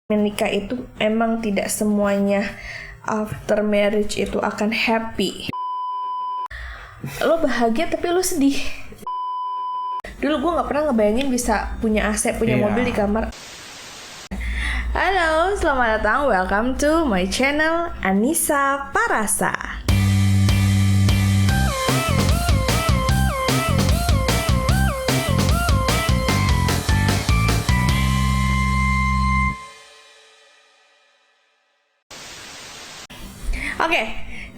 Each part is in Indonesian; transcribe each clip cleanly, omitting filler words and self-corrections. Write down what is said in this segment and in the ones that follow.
Menikah itu emang tidak semuanya after marriage itu akan happy. Lo bahagia tapi lo sedih. Dulu gue gak pernah ngebayangin bisa punya AC, punya mobil di kamar. Halo, selamat datang, welcome to my channel Anissa Parasa. Oke,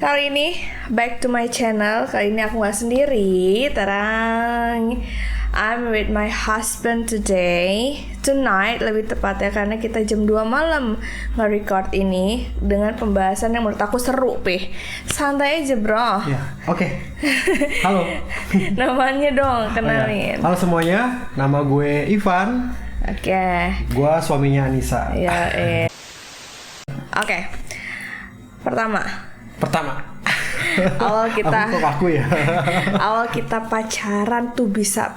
kali ini back to my channel. Kali ini aku gak sendiri. Tarang, I'm with my husband today. Tonight lebih tepatnya, karena kita jam 2 malam nge-record ini dengan pembahasan yang menurut aku seru, Pih. Santai aja, bro. Ya, oke. Halo. Namanya dong, kenalin. Halo semuanya, nama gue Ivan. Oke. Gue suaminya Anissa. Ya, Oke. Pertama, awal kita aku ya. awal kita pacaran tuh bisa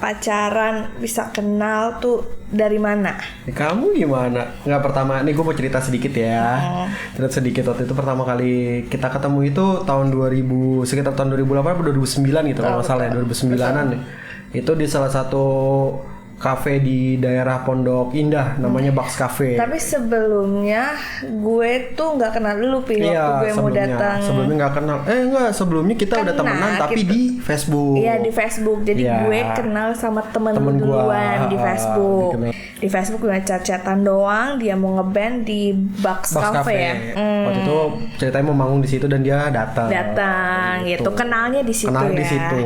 kenal tuh dari mana? Kamu gimana? Nggak, pertama nih gue mau cerita sedikit ya. Cerita sedikit. Waktu itu pertama kali kita ketemu itu tahun 2000, sekitar tahun 2008 atau 2009 gitu kalau nggak salah ya, 2009-an nih. Itu di salah satu kafe di daerah Pondok Indah, namanya Bucks Cafe. Tapi sebelumnya gue tuh nggak kenal dulu, Pi, waktu gue mau datang. Sebelumnya nggak kenal. Sebelumnya kita udah temenan tapi di Facebook. Iya, di Facebook. Jadi gue kenal sama temen duluan di Facebook. Di Facebook gue chat-chatan doang. Dia mau ngeband di Bucks Cafe ya. Waktu itu ceritanya mau manggung di situ dan dia datang gitu. Kenalnya di situ ya. Di situ.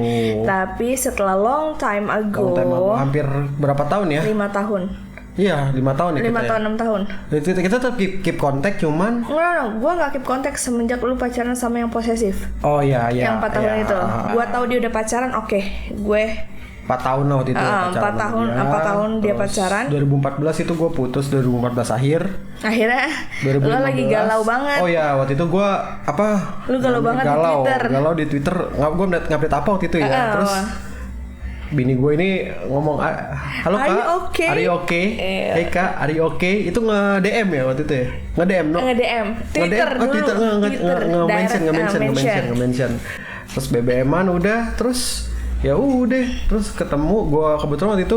Tapi setelah long time ago, hampir berapa tahun ya? 5 tahun. Iya, 5 tahun ya. 5 tahun, 6 tahun. Kita tetap keep kontak, cuman No, gue gak keep kontak semenjak lu pacaran sama yang posesif. Oh iya. Yang 4 tahun itu. Gue tahu dia udah pacaran, oke. Gue 4 tahun lah waktu itu pacaran. 4 tahun dia pacaran. 2014 itu gue putus, 2014 Akhirnya 2015, lo lagi galau banget. Oh ya, waktu itu gue Lu galau banget di Twitter. Galau di Twitter. Gue ngupdate apa waktu itu ya. Terus bini gue ini ngomong, halo kak, are you okay? Hey kak, are you okay? Itu nge-DM ya waktu itu ya? Nge-DM, no? Nge-DM, Twitter dulu. Twitter, nge-mention. Terus BBM-an udah, terus ya udah, terus ketemu gue kebetulan waktu itu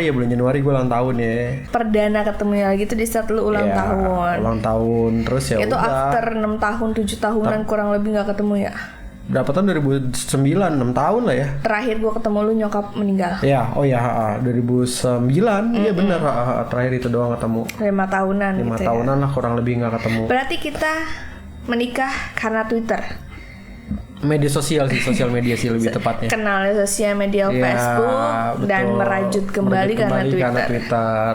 bulan Januari gue ulang tahun ya. Perdana ketemunya lagi tuh di saat lu ulang tahun. Ulang tahun, terus ya itu udah. After 6 tahun, 7 tahunan kurang lebih gak ketemu ya? Berapa tahun? 2009, 6 tahun lah ya. Terakhir gue ketemu lu nyokap meninggal. Ya, 2009, iya benar. Terakhir itu doang ketemu. 5 tahunan 5 gitu tahunan ya? lah kurang lebih gak ketemu. Berarti kita menikah karena Twitter. Media sosial sih, sosial media sih lebih tepatnya. Kenal sosial media Facebook, betul. Dan merajut kembali karena Twitter.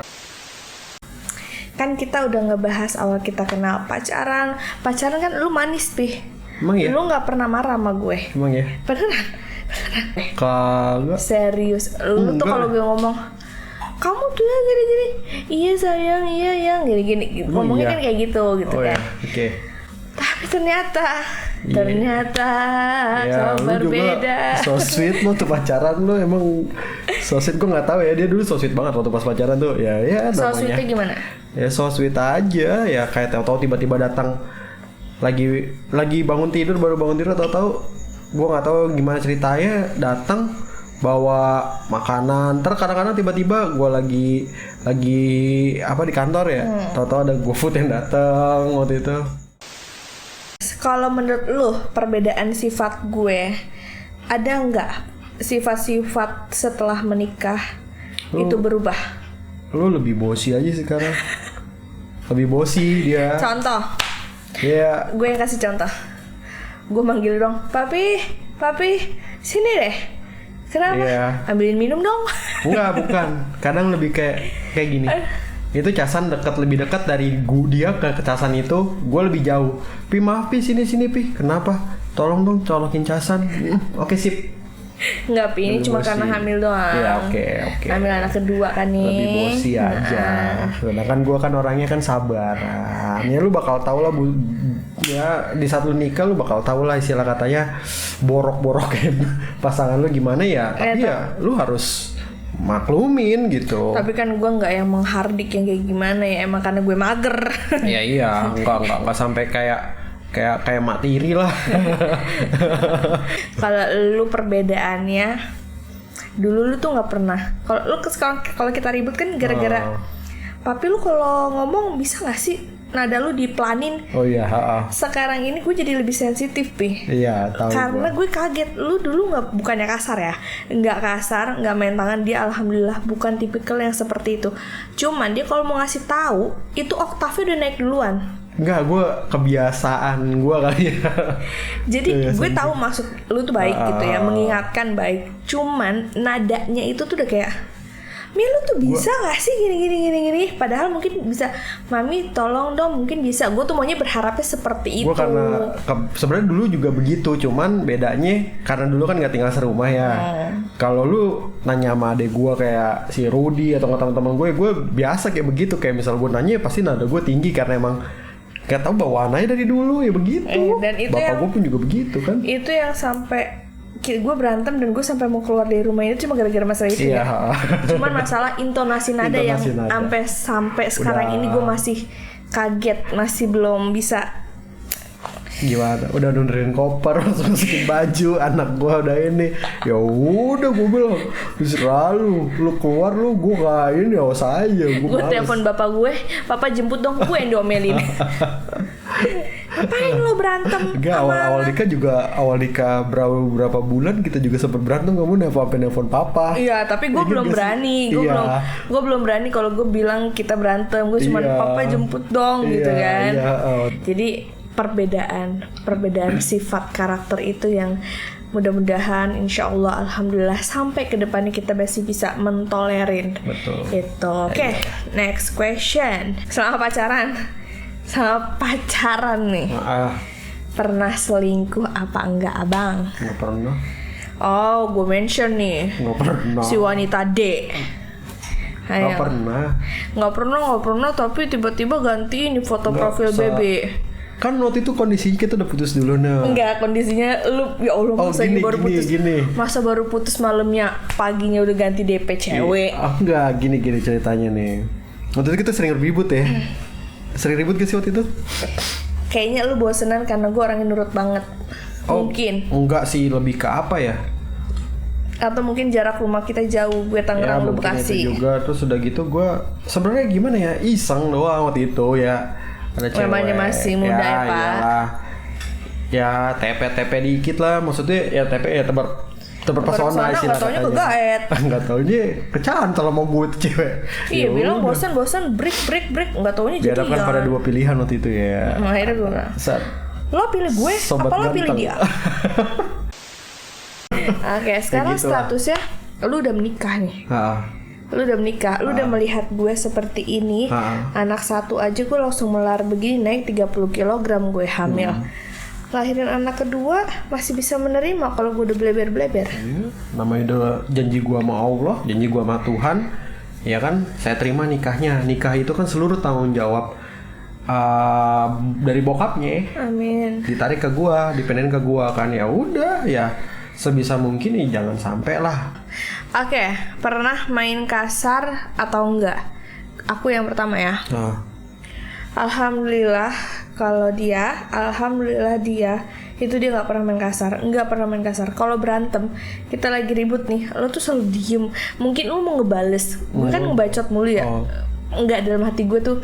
Kan kita udah ngebahas awal kita kenal pacaran kan lu manis, Pi. Emang ya? Lu gak pernah marah sama gue. Emang ya? Beneran? Kagak. Serius. Lu tuh kalau gue ngomong, kamu tuh ya gini-gini, iya sayang, iya yang gini-gini, ngomongnya kan kayak gitu kan. Ya? Oke. Tapi ternyata ya, kau berbeda. So sweet lo tuh pacaran lo, emang so sweet. Gue nggak tahu ya, dia dulu so sweet banget waktu pas pacaran tuh. Ya so namanya. Sweetnya gimana? Ya so sweet aja, ya kayak tahu-tahu tiba-tiba datang lagi baru bangun tidur tahu-tahu gue nggak tahu gimana ceritanya datang bawa makanan. Kadang-kadang tiba-tiba gue lagi di kantor ya, tahu-tahu ada GoFood yang datang waktu itu. Kalau menurut lu perbedaan sifat gue, ada nggak sifat-sifat setelah menikah itu berubah? Lu lebih bosi aja sekarang. Lebih bosi dia. Contoh? Ya. Gue yang kasih contoh. Gue manggil dong, papi, sini deh. Kenapa? Ambilin minum dong. Enggak, bukan. Kadang lebih kayak gini. Itu Casan lebih dekat dari dia ke Casan itu, gue lebih jauh. Pi, maaf Pi, sini Pi. Kenapa? Tolong dong colokin Casan. Oke, sip. Enggak, Pi, ini cuma karena hamil doang. Iya, oke. Hamil anak kedua kan nih. Lebih bosi aja. Sedangkan gue kan orangnya kan sabaran. Ya lu bakal tahu lah, ya di saat lu nikah lu bakal tahu lah istilah katanya borok-boroknya pasangan lu gimana ya. Tapi ya lu harus maklumin gitu. Tapi kan gue nggak yang menghardik yang kayak gimana ya, emang karena gue mager. Ya iya, enggak sampai kayak mak tiri lah. Kalau lu perbedaannya, dulu lu tuh nggak pernah. Kalau kita ribut kan gara-gara papi lu kalau ngomong bisa nggak sih nada lu diplanin. Oh iya, Sekarang ini gue jadi lebih sensitif, Pi. Iya, tahu. Karena gue kaget, lu dulu bukannya kasar ya, nggak kasar, nggak main tangan, dia alhamdulillah bukan tipikal yang seperti itu. Cuman dia kalau mau ngasih tahu, itu oktavnya udah naik duluan. Enggak, gue kebiasaan gue kali ya. Jadi gue tahu maksud lu tuh baik gitu ya, mengingatkan baik. Cuman nadanya itu tuh udah kayak, Mi lu tuh bisa gak sih gini. Padahal mungkin bisa, Mami tolong dong, mungkin bisa. Gue tuh maunya berharapnya seperti itu. Gue karena sebenarnya dulu juga begitu, cuman bedanya karena dulu kan nggak tinggal serumah ya. Kalau lu nanya sama adek gue kayak si Rudy atau teman-teman gue biasa kayak begitu. Kayak misal gue nanya pasti nada gue tinggi karena emang gak tau bawaannya dari dulu ya begitu. Dan itu bapak gue pun juga begitu kan. Itu yang sampai gue berantem dan gue sampai mau keluar dari rumah ini cuma gara-gara masalah itu ya. Cuman masalah intonasi nada yang sampai sekarang ini gue masih kaget, masih belum bisa. Gimana? Udah nurunin koper, masukin baju, anak gue udah ini. Ya udah gue bilang, selalu lu keluar lu, gue gak ini, awas aja. Gue telepon bapak gue, papa jemput dong, gue yang diomelin. Ngapain lo berantem? Enggak, awal nikah berapa bulan kita juga sempat berantem, kamu nelfon papa. Iya, tapi gue belum berani. Gue belum berani kalau gue bilang kita berantem. Gue cuma papa jemput dong gitu kan. Jadi perbedaan sifat karakter itu yang mudah-mudahan insya Allah alhamdulillah sampai ke depannya kita masih bisa mentolerin. Betul. Itu. Oke, next question. Selama pacaran nih. Pernah selingkuh apa enggak, Abang? Nggak pernah. Oh, gue mention nih. Nggak pernah. Si wanita D. Nggak pernah, tapi tiba-tiba ganti ini foto profil BB. Kan waktu itu kondisinya kita udah putus dulu nih. Enggak, kondisinya lu ya Allah masa baru putus malamnya, paginya udah ganti DP cewek. Enggak, gini ceritanya nih. Waktu itu kita sering ribut ya. Sering ribut gak sih waktu itu? Kayaknya lu bosenan karena gue orangnya nurut banget. Mungkin. Enggak sih, lebih ke apa ya? Atau mungkin jarak rumah kita jauh, gue Tangerang lu Bekasi. Itu juga, terus udah gitu gue sebenarnya gimana ya, iseng doang waktu itu ya. Ada cewek. Namanya masih muda ya Pak. Iyalah. Ya TP dikit lah, maksudnya ya TP ya terpesona istilah katanya. Nggak taunya kecantol sama gue tuh cewek. Iya, bilang bosan break nggak taunya jadi. Biarkan pada dua pilihan waktu itu ya. Akhirnya gue lo pilih gue apa lo pilih dia? Oke, sekarang gitu statusnya lu udah menikah nih. Lu udah menikah, lu udah melihat gue seperti ini. Anak satu aja gue langsung melar begini, naik 30 kg gue hamil. Lahirin anak kedua masih bisa menerima kalau gue udah bleber-bleber. Namanya udah janji gue sama Allah, janji gue sama Tuhan. Ya kan, saya terima nikahnya. Nikah itu kan seluruh tanggung jawab dari bokapnya. Amin. Ditarik ke gue, dipenerin ke gue kan. Ya udah, ya sebisa mungkin nih jangan sampai lah. Oke, pernah main kasar atau enggak? Aku yang pertama ya. Alhamdulillah dia itu dia nggak pernah main kasar. Kalau berantem kita lagi ribut nih, lo tuh selalu diem. Mungkin lo mau ngebales, gue kan ngebacot mulu ya. Enggak, dalam hati gue tuh,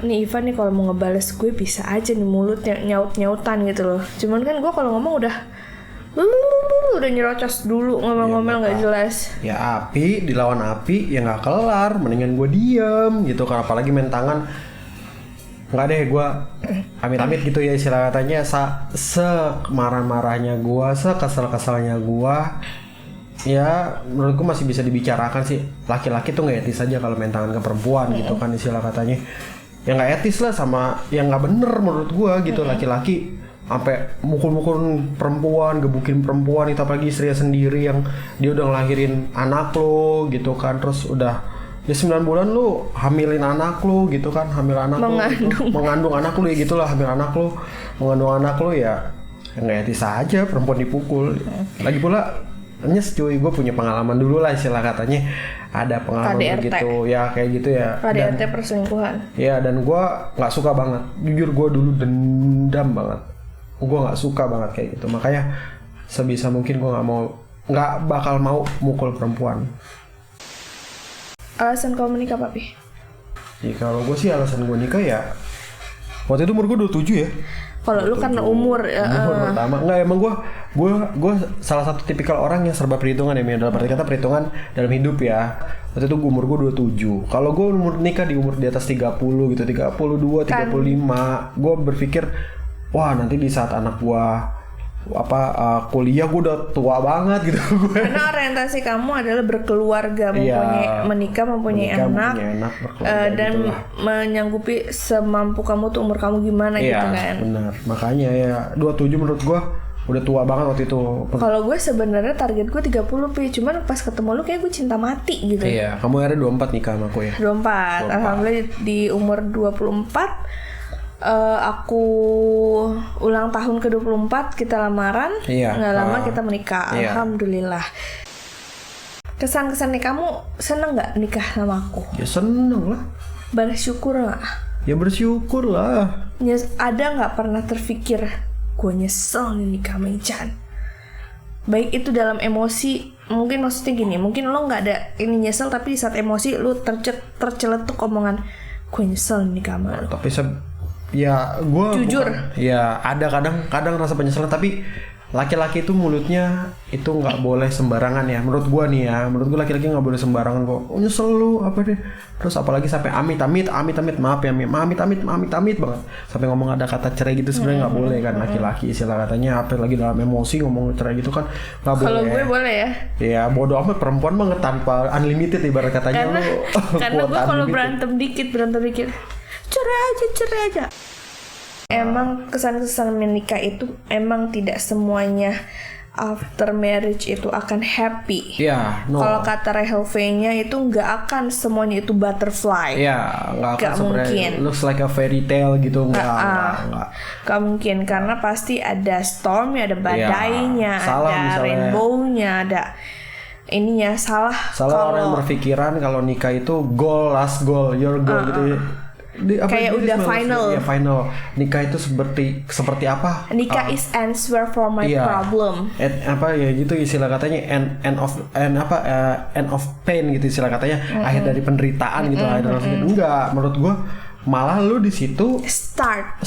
nih Ivan nih kalau mau ngebales gue bisa aja nih mulutnya nyaut-nyautan gitu loh. Cuman kan gue kalau ngomong udah nyerocos dulu, ngomel-ngomel nggak jelas. Ya api dilawan api ya nggak kelar, mendingan gue diem gitu. Karena apalagi main tangan, nggak deh gue amit-amit gitu ya istilah katanya. Semarah-marahnya gue, sekesal-kesalnya gue, ya menurutku masih bisa dibicarakan sih. Laki-laki tuh nggak etis aja kalau main tangan ke perempuan gitu kan istilah katanya. Ya nggak etis lah, sama yang nggak bener menurut gue gitu. Laki-laki sampai mukul-mukul perempuan, gebukin perempuan, itu apalagi istrinya sendiri yang dia udah ngelahirin anak lo gitu kan. Terus udah ya 9 bulan lu hamilin anak lu gitu kan, mengandung anak lu ya gitulah, mengandung anak lu ya nggak etis aja perempuan dipukul. Lagi pula nyes cuy, gue punya pengalaman dulu lah istilah katanya, ada pengalaman KDRT. begitu ya kayak gitu ya. KDRT perselingkuhan. Ya dan gue nggak suka banget, jujur gue dulu dendam banget, gue nggak suka banget kayak gitu, makanya sebisa mungkin gue nggak bakal mau mukul perempuan. Alasan kamu menikah papi? Ya kalau gue sih alasan gue nikah ya waktu itu umur gue 27 ya. Kalau lu karena umur Pertama enggak, emang gue salah satu tipikal orang yang serba perhitungan ya, dalam arti kata perhitungan dalam hidup ya. Waktu itu umur gue 27. Kalau gue umur nikah di umur di atas 30 gitu, 32, 35, gue berpikir wah nanti di saat anak gue kuliah gue udah tua banget gitu. Karena orientasi kamu adalah berkeluarga, menikah, mempunyai anak dan gitulah. menyanggupi semampu kamu tuh umur kamu gimana gitu kan. Benar. Makanya ya 27 menurut gue udah tua banget waktu itu. Kalau gue sebenarnya target gue 30 pi, cuman pas ketemu lu kayak gue cinta mati gitu. Iya, kamu akhirnya 24 nikah sama aku ya. 24. Alhamdulillah di umur 24 aku ulang tahun ke-24 kita lamaran, nggak lama kita menikah. Alhamdulillah. Kesan-kesannya kamu seneng nggak nikah sama aku? Ya seneng lah. Bersyukur nggak? Ya bersyukur lah. Ada nggak pernah terpikir gue nyesel nih nikah sama Ican? Baik itu dalam emosi, mungkin maksudnya gini, mungkin lo nggak ada ini nyesel, tapi di saat emosi lo terceletuk omongan gue nyesel nih nikah sama lo. Tapi ya gue jujur ya ada kadang rasa penyesalan, tapi laki-laki itu mulutnya itu nggak boleh sembarangan ya, menurut gue nih ya, menurut gue laki-laki nggak boleh sembarangan kok. Nyesel lu apa deh, terus apalagi sampai amit maaf ya amit banget sampai ngomong ada kata cerai gitu, sebenarnya nggak boleh kan laki-laki istilah katanya, apalagi dalam emosi ngomong cerai gitu kan nggak boleh. Kalau gue boleh ya. Ya bodoh amat, perempuan banget tanpa unlimited ibarat katanya. Karena gue kalau berantem dikit cerai aja. Emang kesan-kesan menikah itu emang tidak semuanya after marriage itu akan happy. Kalau kata Rahel V-nya itu nggak akan semuanya itu butterfly. Nggak akan mungkin. Looks like a fairy tale gitu, nggak mungkin, karena pasti ada stormnya, ada badainya, ada rainbow-nya, ada ininya. Salah orang berpikiran kalau nikah itu last goal, your goal gitu ya. Kayak udah final. Ya final. Nikah itu seperti apa? Nikah is answer for my problem. Apa ya gitu istilah katanya, end of pain gitu istilah katanya, akhir dari penderitaan gitu. Enggak, menurut gua malah lu di situ start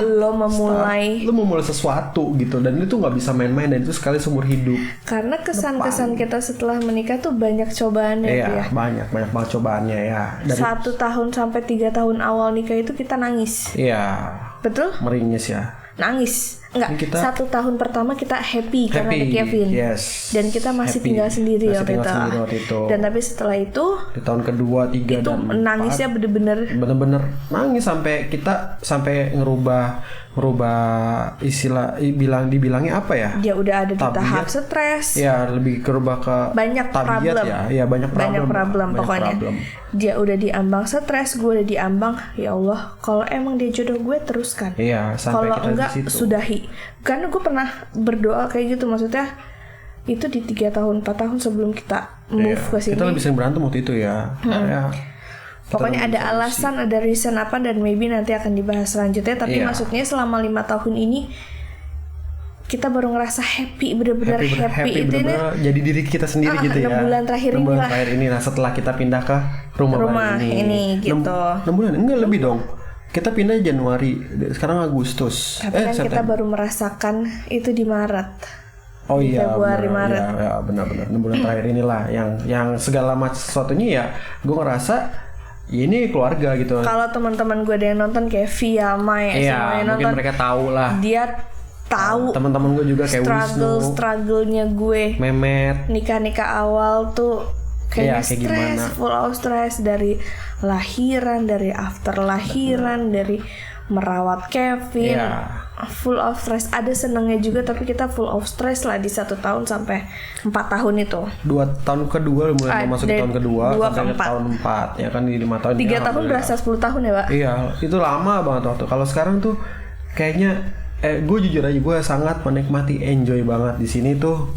lo memulai sesuatu gitu, dan itu nggak bisa main-main, dan itu sekali seumur hidup. Karena kesan-kesan kita setelah menikah tuh banyak cobaannya. Banyak banget cobaannya ya. Dari 1 tahun sampai 3 tahun awal nikah itu kita nangis. Betul? Meringis ya. Nangis. Enggak, 1 tahun pertama kita happy karena ada Kevin. Dan kita masih tinggal sendiri waktu itu. Dan tapi setelah itu di tahun kedua, 3 itu dan 4 nangisnya bener-bener nangis, sampai kita ngerubah istilah dibilangnya apa ya? Dia udah ada di tahap stres. Ya, lebih kerubah ke banyak tabiat problem. Ya, banyak problem pokoknya. Dia udah diambang stres, gue udah diambang, ya Allah, kalau emang dia jodoh gue teruskan. Sampai kalau kita enggak di situ. Sudahi. Karena gue pernah berdoa kayak gitu, maksudnya itu di 3 tahun 4 tahun sebelum kita move ke sini. Kita lebih sering berantem waktu itu ya. Pokoknya ada alasan, ada reason apa, dan maybe nanti akan dibahas selanjutnya. Tapi maksudnya selama 5 tahun ini kita baru ngerasa happy, bener-bener happy. Itu jadi diri kita sendiri gitu ya. 6 bulan terakhir ini lah setelah kita pindah ke rumah ini gitu. 6 bulan? Enggak, lebih dong. Kita pindah Januari, sekarang Agustus. Tapi kan kita baru merasakan itu di Maret. Februari, Maret. Ya, benar-benar 6 bulan terakhir inilah yang segala macam sesuatunya ya. Gue ngerasa ini keluarga gitu. Kalau teman-teman gue ada yang nonton kayak Via, Mai, semuanya nonton, mungkin mereka tahu lah. Dia tahu teman-teman gue juga kayak struggle-nya gue. Memet. Nikah awal tuh kayak stres, full of stress, dari lahiran, dari after lahiran, dari merawat Kevin. Full of stress. Ada senengnya juga, tapi kita full of stress lah di 1 tahun sampai 4 tahun itu. 2 tahun kedua mulai masuk ke tahun kedua sampai ke tahun 4 ya kan, di 5 tahun. 3 tahun berasa 10 tahun ya, Pak? Iya, itu lama banget waktu. Kalau sekarang tuh kayaknya gue jujur aja, gue sangat menikmati, enjoy banget di sini tuh.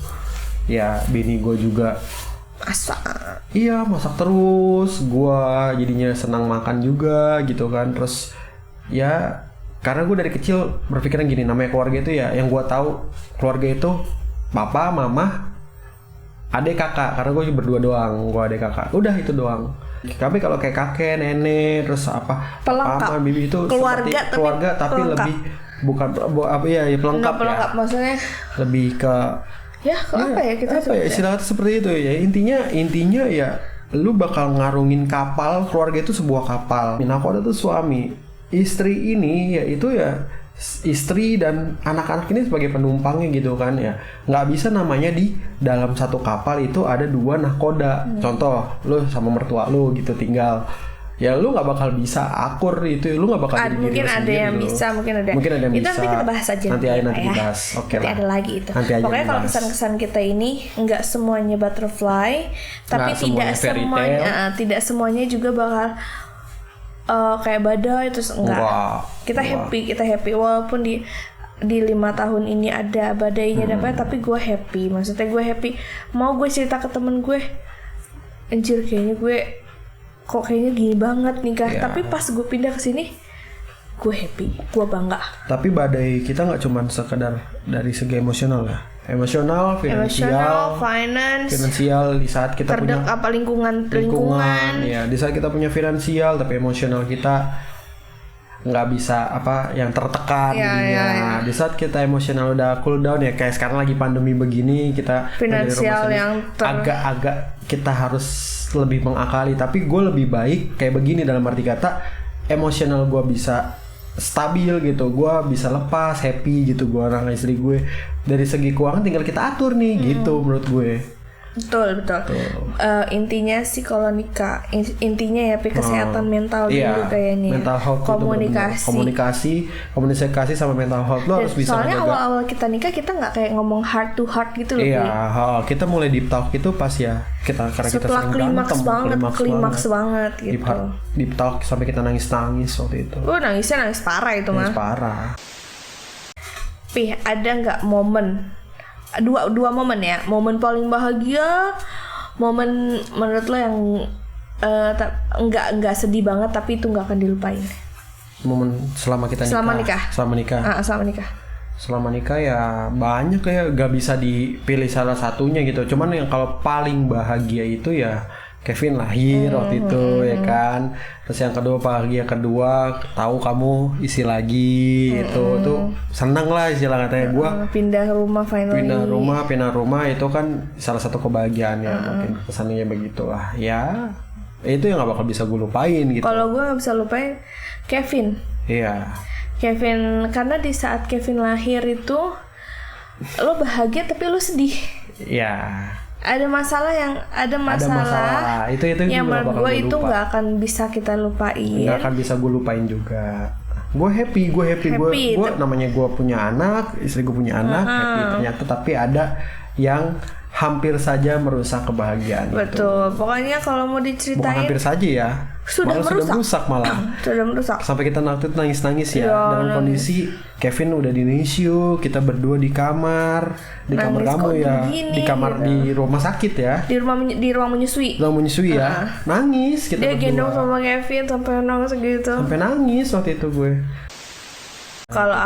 ya bini gue juga masak terus, gue jadinya senang makan juga gitu kan. Terus ya karena gue dari kecil berpikiran gini, namanya keluarga itu ya, yang gue tahu keluarga itu papa, mama, adik, kakak. Karena gue berdua doang, gue adik kakak, udah itu doang. Tapi kalau kayak kakek, nenek, terus pelengkap, bibi itu keluarga tapi pelengkap. Lebih bukan pelengkap ya. Maksudnya lebih ke apa ya kita apa ya istilahnya seperti itu ya. Intinya ya lu bakal ngarungin kapal, keluarga itu sebuah kapal. Nakoda tuh suami, istri ini ya itu ya istri dan anak-anak ini sebagai penumpangnya gitu kan ya. Nggak bisa namanya di dalam satu kapal itu ada 2 nahkoda. Contoh lu sama mertua lu gitu tinggal, ya lu nggak bakal bisa akur itu, lu nggak bakal jadi mungkin ada yang lu. bisa, mungkin ada yang itu bisa. Nanti kita bahas aja nanti dibahas. Oke nanti lah. ada lagi itu. Pokoknya kalau kesan-kesan kita ini nggak semuanya butterfly, tapi tidak semuanya juga bakal kayak badai terus enggak. Kita happy walaupun di 5 tahun ini ada badainya tapi gue happy. Maksudnya gue happy, mau gue cerita ke temen gue, anjir kayaknya gue kok kayaknya gini banget nikah. Tapi pas gue pindah ke sini gue happy, gue bangga. Tapi badai kita nggak cuma sekedar dari segi emosional ya, emosional, finansial di saat kita punya lingkungan ya, di saat kita punya finansial tapi emosional kita nggak bisa yang tertekan jadinya. Di saat kita emosional udah cool down ya, kayak sekarang lagi pandemi begini, kita finansial yang agak kita harus lebih mengakali. Tapi gue lebih baik kayak begini, dalam arti kata emosional gue bisa stabil gitu, gue bisa lepas happy gitu, gue orang istri gue. Dari segi keuangan tinggal kita atur nih gitu menurut gue. Betul. Intinya sih kalau nikah intinya ya kesehatan mental dulu kayaknya. Mental health komunikasi sama mental health lo harus bisa. Soalnya awal-awal kita nikah kita nggak kayak ngomong heart to heart gitu loh. Iya, kita mulai deep talk itu pas ya karena kita setelah klimaks banget gitu. Deep talk sampai kita nangis waktu itu. Nangisnya nangis parah itu mah. Nangis parah. Pih, ada nggak momen dua momen ya, momen paling bahagia, momen menurut lo yang nggak sedih banget tapi itu nggak akan dilupain? Momen selama nikah. Selama nikah ya banyak ya, gak bisa dipilih salah satunya gitu. Cuman yang kalau paling bahagia itu ya Kevin lahir waktu itu ya kan. Terus yang kedua bahagia kedua tahu kamu isi lagi itu tuh seneng lah istilah katanya gue. Pindah rumah itu kan salah satu kebahagiaan ya, mungkin kesannya begitu lah ya. Itu yang gak bakal bisa gue lupain gitu. Kalau gue gak bisa lupain Kevin. Iya. Kevin, karena di saat Kevin lahir itu lo bahagia tapi lo sedih. Iya. Ada masalah. Itu yang menurut gue itu nggak akan bisa kita lupain. Nggak akan bisa gue lupain juga. Gue happy. Gue namanya gue punya anak, istri gue punya anak, happy ternyata. Tapi ada yang hampir saja merusak kebahagiaan. Betul. Pokoknya kalau mau diceritain. Bukan hampir saja ya. Sudah merusak malah. Sudah merusak. Sampai kita waktu itu nangis ya. Dalam kondisi Kevin udah di NICU, kita berdua di kamar kamu ya, di kamar di rumah sakit ya. Di ruang menyusui. Ruang menyusui ya. Nangis kita dia berdua. Dia gendong sama Kevin sampai nangis gitu. Sampai nangis waktu itu gue. Kalau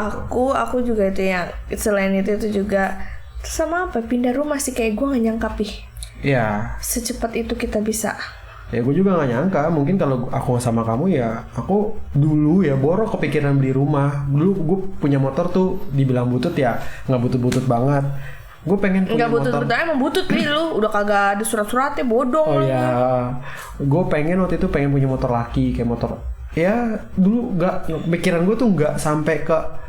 aku juga itu yang selain itu juga sama pindah rumah sih, kayak gue gak nyangka Iya. Secepat itu kita bisa. Ya gue juga gak nyangka. Mungkin kalau aku sama kamu ya, aku dulu ya borok kepikiran beli rumah. Dulu gue punya motor tuh dibilang butut ya, gak butut-butut banget. Gue pengen punya motor. Gak butut-butut, emang butut nih lu. Udah kagak ada surat-suratnya, bodong. Oh iya. Gue pengen waktu itu punya motor laki, kayak motor. Ya dulu pikiran gue tuh gak sampai ke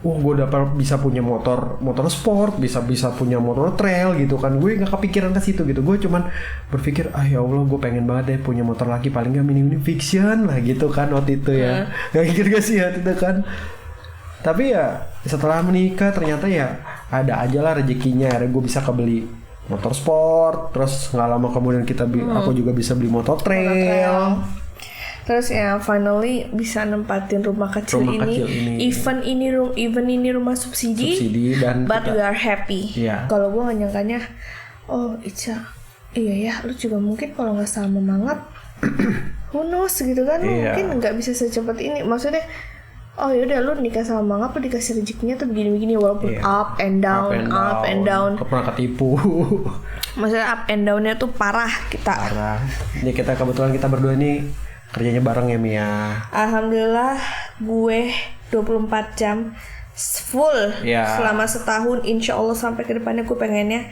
gue dapat bisa punya motor sport, bisa punya motor trail gitu kan. Gue nggak kepikiran ke situ gitu. Gue cuman berpikir ya Allah, gue pengen banget deh punya motor laki, paling nggak mini fiction lah gitu kan waktu itu ya. Gak mikir gak sih waktu itu kan. Tapi ya setelah menikah ternyata ya ada aja lah rezekinya. Akhirnya gue bisa kebeli motor sport. Terus nggak lama kemudian aku juga bisa beli motor trail. Terus ya finally bisa nempatin rumah kecil ini. Even ini rumah subsidi dan but we are happy. Iya. Kalau gue gak nyangkanya oh Ica, iya ya, lu juga mungkin kalau nggak sama Mangap, who knows gitu kan, lu Iya. mungkin nggak bisa secepat ini. Maksudnya, oh yaudah lu nikah sama Mangap, lu dikasih rezekinya tuh begini-begini, walaupun Iya. up and down. Kau pernah ketipu. Maksudnya up and downnya tuh parah kita. Parah. Ini kita kebetulan kita berdua nih kerjanya bareng ya Mia. Alhamdulillah gue 24 jam full Ya. selama setahun. Insya Allah sampai ke depannya gue pengennya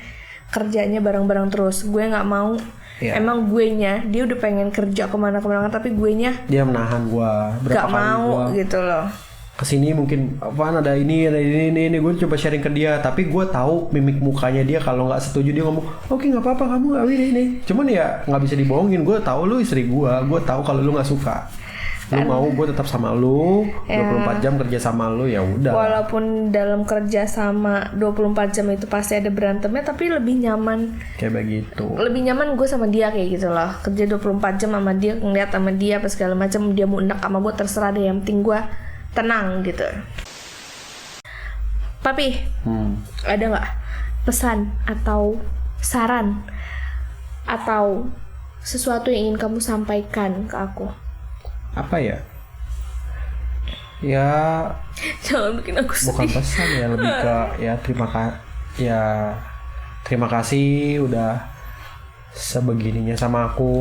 kerjanya bareng-bareng terus. Gue nggak mau. Ya. Emang guenya dia udah pengen kerja kemana-kemana, tapi guenya Dia menahan gua berapa nggak kali mau gua gitu loh. kesini mungkin apaan ada ini gue coba sharing ke dia, tapi gue tahu mimik mukanya dia kalau nggak setuju dia ngomong oke nggak apa-apa kamu nggak ini, cuman ya nggak bisa dibohongin. Gue tahu lu istri gue tahu kalau lu nggak suka, lu mau gue tetap sama lu 24 jam kerja sama lu, ya udah. Walaupun dalam kerja sama 24 jam itu pasti ada berantemnya, tapi lebih nyaman. Kayak begitu. Lebih nyaman gue sama dia kayak gitu loh. Kerja 24 jam sama dia, ngeliat sama dia apa segala macam, dia mau enak sama gue terserah deh, yang penting gue tenang gitu. Papi, ada nggak pesan atau saran atau sesuatu yang ingin kamu sampaikan ke aku? Apa ya? Ya Jangan bikin aku bukan sedih. pesan ya, lebih ke ya terima kasih udah sebegininya sama aku,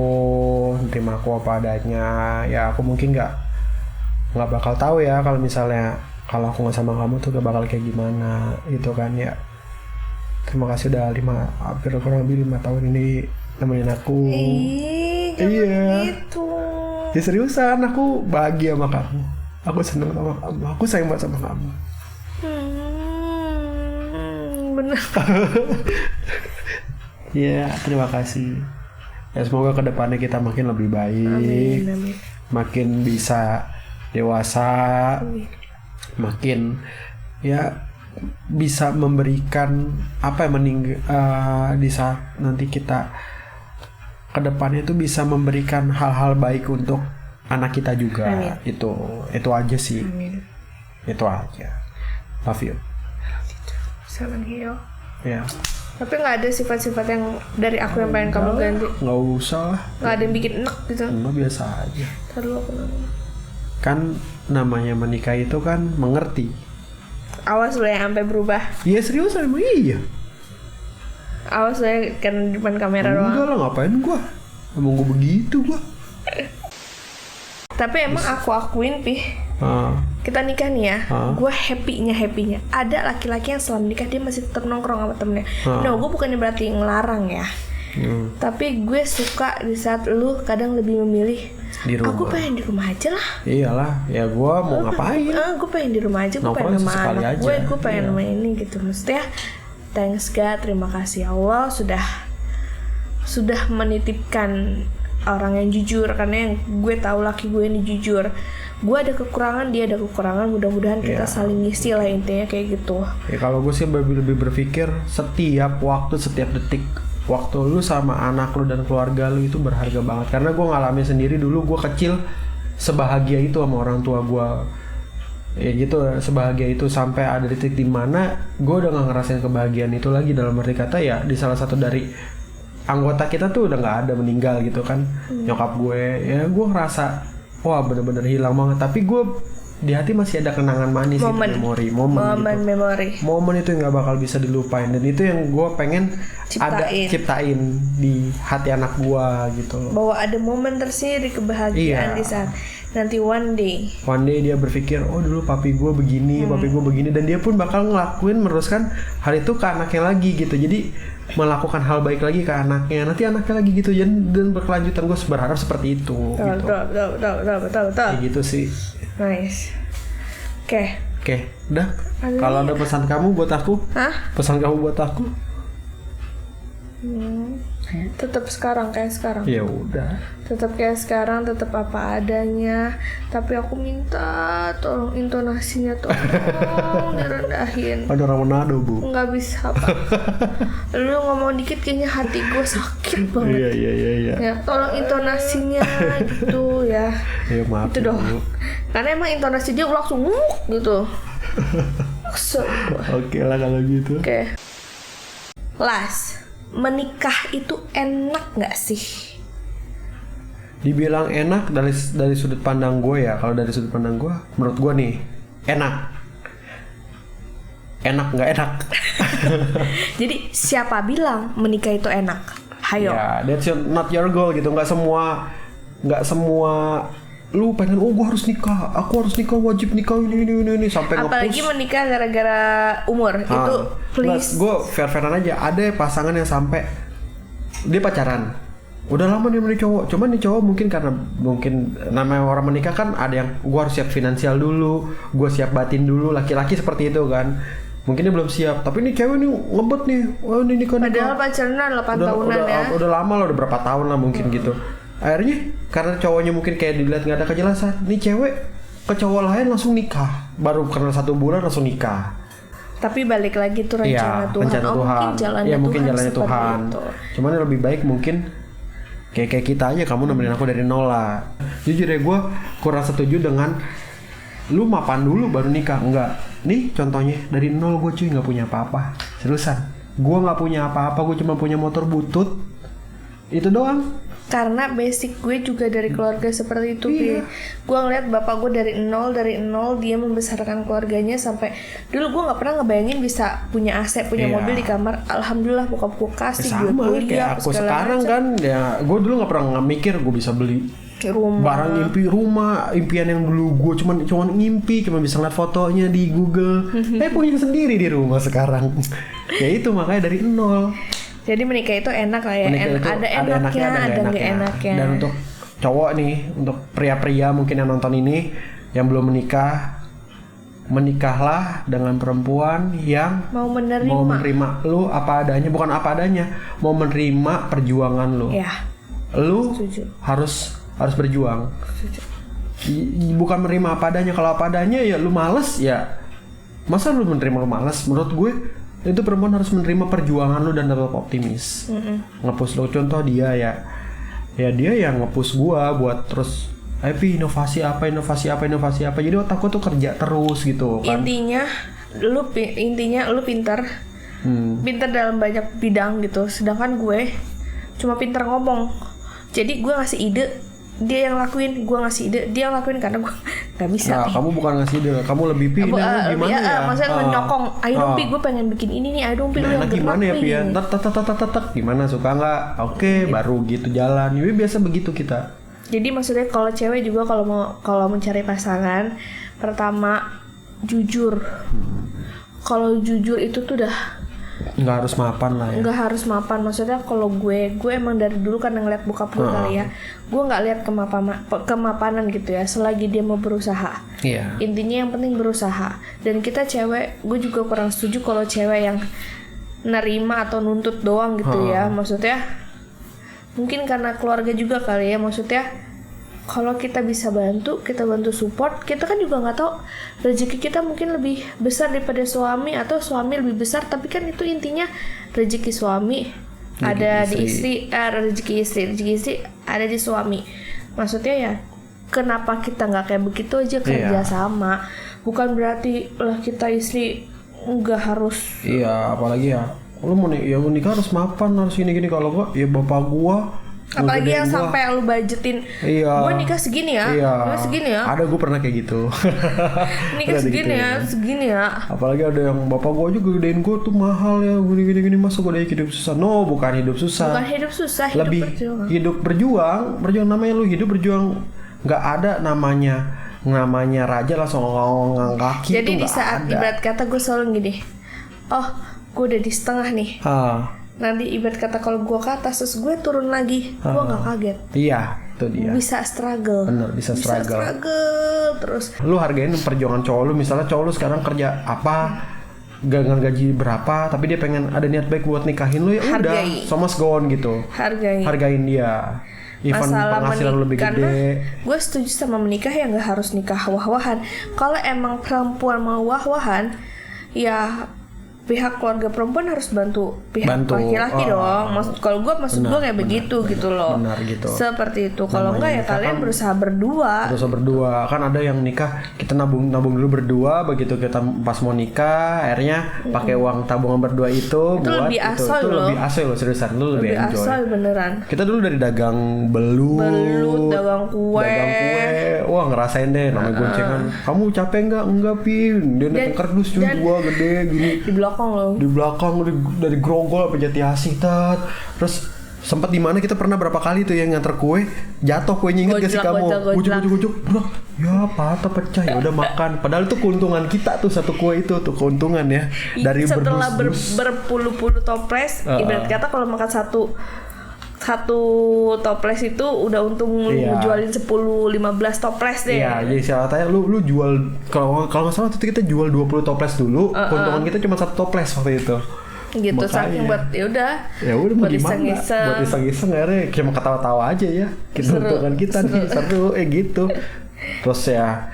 terima aku apa adanya. Ya aku mungkin nggak bakal tahu ya kalau misalnya kalau aku nggak sama kamu tuh gak bakal kayak gimana gitu kan ya. Terima kasih udah hampir kurang lebih 5 tahun ini nemenin aku. Jangan Iya. gitu. Ya seriusan, aku bahagia sama kamu, aku seneng sama kamu, aku sayang banget sama kamu. Bener. Ya terima kasih. Ya semoga kedepannya kita makin lebih baik. Amin. Makin bisa dewasa, makin ya bisa memberikan apa yang di saat nanti kita kedepannya itu bisa memberikan hal-hal baik untuk anak kita juga. Amin. Itu aja sih. Amin. Itu aja. Love you. Salam Hio. Ya. Tapi nggak ada sifat-sifat yang dari aku yang pengen kamu ganti. Nggak usah lah. Nggak ada yang bikin enak gitu. Nggak, biasa aja. Ntar dulu aku nanya. Kan namanya menikah itu kan mengerti. Awas lo yang sampai berubah. Iya serius emang iya. Awas lo ya kan depan kamera doang. Enggak lah, ngapain gua? Emang gua begitu gua. Tapi emang aku akuin Pi, kita nikah nih ya, gue happynya ada laki-laki yang setelah menikah dia masih tetap nongkrong sama temennya. No, gue bukannya berarti ngelarang ya, tapi gue suka di saat lu kadang lebih memilih Di rumah. aku pengen di rumah aja lah. Iyalah, ya gua mau ngapain? Gue pengen di rumah aja, gue Nongkrong pengen sama sesekali anak aja. gue pengen Iya. sama ini gitu. Maksudnya thanks God, terima kasih Allah sudah menitipkan orang yang jujur, karena yang gue tahu laki gue ini jujur. Gue ada kekurangan, dia ada kekurangan, mudah-mudahan kita saling ngisi lah, intinya kayak gitu. Ya kalau gue sih lebih berpikir setiap waktu, setiap detik waktu lu sama anak lu dan keluarga lu itu berharga banget. Karena gue ngalamin sendiri dulu, gue kecil sebahagia itu sama orang tua gue. Ya gitu, sebahagia itu sampai ada titik di mana gue udah gak ngerasain kebahagiaan itu lagi. Dalam arti kata ya di salah satu dari anggota kita tuh udah gak ada, meninggal gitu kan. Nyokap gue, ya gue ngerasa wah bener-bener hilang banget. Tapi gue di hati masih ada kenangan manis, Momen. gitu, momen gitu. Memori. Momen itu yang gak bakal bisa dilupain, dan itu yang gue pengen ciptain di hati anak gue gitu loh. Bahwa ada momen tersendiri kebahagiaan Iya. di saat nanti one day Dia berpikir, oh dulu papi gue begini, papi gue begini, dan dia pun bakal ngelakuin meneruskan hal itu ke anaknya lagi gitu. Jadi melakukan hal baik lagi ke anaknya, nanti anaknya lagi gitu, dan berkelanjutan. Gue berharap seperti itu. Gitu. betul. Kayak gitu sih. Nice. Oke. Udah. Kalau ada pesan kamu buat aku, Hah? pesan kamu buat aku, Tetap kayak sekarang. ya udah. Tetap kayak sekarang, tetap apa adanya. Tapi aku minta tolong intonasinya tolong direndahin. Ada orang Manado, Bu. Nggak bisa, Pak. Lu ngomong dikit kayaknya hati gue sakit banget. Iya. Ya, tolong intonasinya gitu ya. Ya maaf. Itu dong. Bu. Karena emang intonasi dia langsung gitu. Kesel gua. Oke lah kalau gitu. Oke. Last. menikah itu enak nggak sih? Dibilang enak dari sudut pandang gue ya. Kalau dari sudut pandang gue, menurut gue nih enak nggak enak. Jadi siapa bilang menikah itu enak? Hayo. Ya, that's not your goal gitu. Nggak semua lu pengen gue harus nikah, aku harus nikah, wajib nikah ini sampai apalagi menikah gara-gara umur itu please. Gue fair-fairan aja. Ada pasangan yang sampai dia pacaran udah lama nih sama cowok, cuman nih cowok mungkin namanya orang menikah kan ada yang gue harus siap finansial dulu, gue siap batin dulu, laki-laki seperti itu kan. Mungkin dia belum siap, tapi nih cewek nih ngebet nih, wah ini nikah. Padahal pacaran 8 tahunan ya. Udah lama loh, udah berapa tahun lah mungkin gitu. Akhirnya karena cowoknya mungkin kayak dilihat nggak ada kejelasan, nih cewek ke cowok lain langsung nikah, baru karena 1 bulan langsung nikah. Tapi balik lagi tuh rencana Tuhan. Mungkin jalannya Tuhan. Itu. Cuman yang lebih baik mungkin kayak kita aja, kamu nemenin aku dari nol lah. Jujur ya, gue kurang setuju dengan lu mapan dulu baru nikah. Enggak. Nih contohnya dari nol gue cuy, nggak punya apa-apa. Seriusan, gue nggak punya apa-apa, gue cuma punya motor butut. Itu doang. Karena basic gue juga dari keluarga seperti itu. Iya. Gue ngeliat bapak gue dari nol dia membesarkan keluarganya sampai dulu gue nggak pernah ngebayangin bisa punya AC, punya mobil di kamar. Alhamdulillah bokap gue kasih duit kuliah. Kayak aku sekarang kan ya, gue dulu nggak pernah mikir gue bisa beli barang impian yang dulu gue cuman ngimpi, cuma bisa ngeliat fotonya di Google. Punya sendiri di rumah sekarang. Ya itu makanya dari nol. Jadi menikah itu enak lah ya. Ada enaknya, ada nggak enaknya. Dan untuk cowok nih, untuk pria-pria mungkin yang nonton ini yang belum menikah, menikahlah dengan perempuan yang mau menerima lu apa adanya, bukan apa adanya, mau menerima perjuangan lu. Ya. Lu Setuju. harus berjuang. Bukan menerima apa adanya. Kalau apa adanya ya lu males ya. Masa lu menerima lu males? Menurut gue itu perempuan harus menerima perjuangan lu dan tetap optimis. Nge-push lu. Contoh dia ya dia yang nge-push gua buat terus inovasi apa. Jadi otakku tuh kerja terus gitu kan. Intinya lu pintar. Pintar dalam banyak bidang gitu. Sedangkan gue cuma pintar ngomong. Jadi gue ngasih ide, dia yang lakuin. Gue ngasih ide, dia yang lakuin karena gue gak bisa. Nah, kamu bukan ngasih ide, kamu lebih gimana ya? Maksudnya menyokong, ayo dong Pi, gue pengen bikin ini nih, ayo dong Pi, lu yang gerak gimana ya Pi ya? Gimana, suka nggak? Oke, baru gitu jalan. Jadi biasa begitu kita. Jadi maksudnya kalau cewek juga kalau mencari pasangan, pertama jujur. Kalau jujur itu tuh udah nggak harus mapan lah ya. Nggak harus mapan, maksudnya kalau gue emang dari dulu kan ngeliat bokap gue kali ya, gue nggak lihat kemapanan gitu ya, selagi dia mau berusaha. Iya. Intinya yang penting berusaha. Dan kita cewek, gue juga kurang setuju kalau cewek yang nerima atau nuntut doang gitu ya, maksudnya mungkin karena keluarga juga kali ya, maksudnya kalau kita bisa bantu, kita bantu support, kita kan juga nggak tahu rezeki kita mungkin lebih besar daripada suami atau suami lebih besar, tapi kan itu intinya rezeki suami ada di istri, rezeki istri ada di suami. Maksudnya ya kenapa kita nggak kayak begitu aja kerja sama? Bukan berarti lah kita istri nggak harus. Iya, apalagi ya lu mau nikah harus mapan, harus gini kalau gua ya bapak gua. Apalagi yang sampai lu budgetin, gue nikah segini ya, nikah segini ya. Ada, gue pernah kayak gitu. Nikah segini ya. Apalagi ada yang bapak gue juga gedein gue tuh mahal ya, gini masa gue udah hidup susah. No, bukan hidup susah. Lebih hidup berjuang namanya lu hidup berjuang. Nggak ada namanya raja langsung ngangkat kaki. Jadi di saat ibarat kata gue selalu gini, oh gue udah di setengah nih. Nanti ibarat kata kalau gue ke atas terus gue turun lagi, gue nggak kaget. Iya, itu dia. Bisa struggle. Bener, bisa struggle terus. Lu hargain perjuangan cowok lu. Misalnya cowok lu sekarang kerja apa, dengan gaji berapa, tapi dia pengen ada niat baik buat nikahin lu, ya udah, so must go on gitu. Hargain dia. Even penghasilan lu lebih gede. Karena gue setuju sama menikah ya nggak harus nikah wah-wahan. Kalau emang perempuan mau wah-wahan, ya pihak keluarga perempuan harus bantu pihak Bantu. laki-laki dong. Maksud gue kayak begitu gitu loh. Benar gitu. Seperti itu. Kalau Namanya enggak ya nikah kalian kan berusaha berdua. Terus berdua kan ada yang nikah kita nabung dulu berdua, begitu kita pas mau nikah akhirnya pakai uang tabungan berdua itu buat lebih asoy itu loh. lebih asoy loh, seriusan lu lebih enjoy. Asal beneran. Kita dulu dari dagang belut, dagang kue. wah ngerasain deh namanya goncengan. Kamu capek enggak Pin, dia naik kardus cuy dua gede gini Di belakang loh. di belakang dari Grogol sampai Jatiasih tat. Terus sempat di mana kita pernah berapa kali tuh yang nganter kue jatuh kuenya, inget gak sih kamu? Ujuk bro, ya patah pecah ya udah makan. Padahal itu keuntungan kita tuh satu kue itu tuh keuntungan ya dari setelah berdus-dus. berpuluh-puluh toples, ibarat kata kalau makan satu toples itu udah untung Iya. jualin 10-15 toples deh. Iya, jadi siapa tanya lu jual kalau nggak salah waktu itu kita jual 20 toples dulu, keuntungan kita cuma satu toples waktu itu. Gitu Makanya. saking buat ya udah mau buat gimana? iseng-iseng. Buat iseng-iseng akhirnya cuma ketawa-tawa aja ya. Keuntungan kita nih seru gitu. Terus ya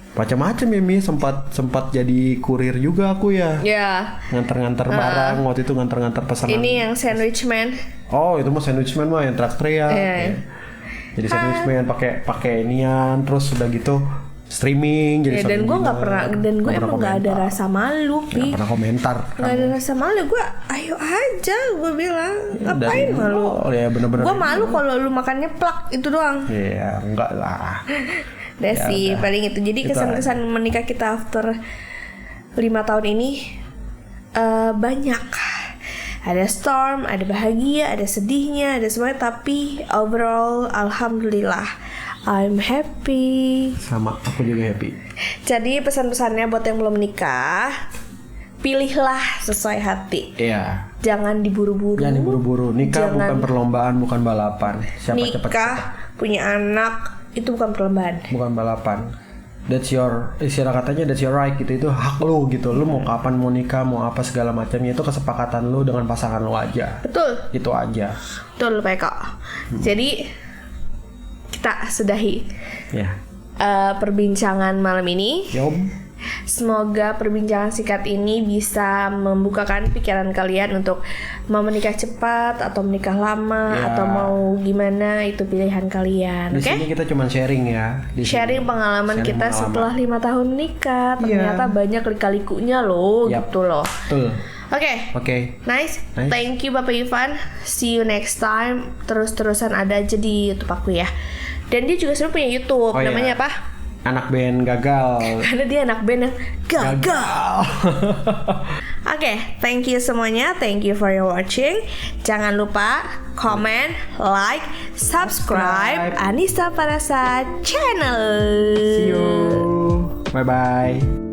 macam-macam ya Mi, sempat jadi kurir juga aku ya. Ya. Nganter-nganter barang waktu itu, nganter-nganter pesanan. Ini yang sandwich man. Oh, itu mah sandwich man mah yang teriak-teriak. Iya. Jadi sandwich man pakai inian, terus udah gitu streaming jadi Dan gue nggak seminar. pernah, dan gue emang nggak ada rasa malu, Nggak Pi. pernah komentar. Nggak ada rasa malu, gue ayo aja, gue bilang ngapain malu? Oh ya bener-bener. Gue malu kalau lu makannya plak itu doang. Iya, enggak lah. Udah sih paling itu. Jadi Itu kesan-kesan menikah kita after 5 tahun ini banyak. Ada storm, ada bahagia, ada sedihnya, ada semuanya. Tapi overall alhamdulillah I'm happy. Sama, aku juga happy. Jadi pesan-pesannya buat yang belum menikah, pilihlah sesuai hati. Iya. Jangan diburu-buru. Jangan diburu-buru. Nikah Jangan bukan perlombaan, bukan balapan. Siapa nikah, cepat punya anak itu bukan perlombaan. bukan balapan. That's your, istilah katanya that's your right gitu. Itu hak lu gitu. Lu mau kapan mau nikah, mau apa segala macamnya itu kesepakatan lu dengan pasangan lu aja. Betul. Itu aja. Betul Pak Eko. Jadi kita sudahi Ya. perbincangan malam ini. Yom. Semoga perbincangan singkat ini bisa membukakan pikiran kalian untuk mau menikah cepat atau menikah lama Ya. atau mau gimana, itu pilihan kalian. Di Oke? sini kita cuma sharing ya. Di Sharing sini. pengalaman Sharing kita pengalaman. setelah 5 tahun menikah. Ternyata banyak lika-likunya loh, Yap. gitu loh. Betul. Oke. Nice. Thank you Bapak Ivan. See you next time. Terus-terusan ada aja di YouTube aku ya. Dan dia juga sebenarnya punya YouTube. Oh, Namanya iya. apa? Anak band gagal. Karena dia anak band yang gagal. Oke, thank you semuanya. Thank you for your watching. Jangan lupa comment, like, subscribe Anissa Parasa channel. See you. Bye bye.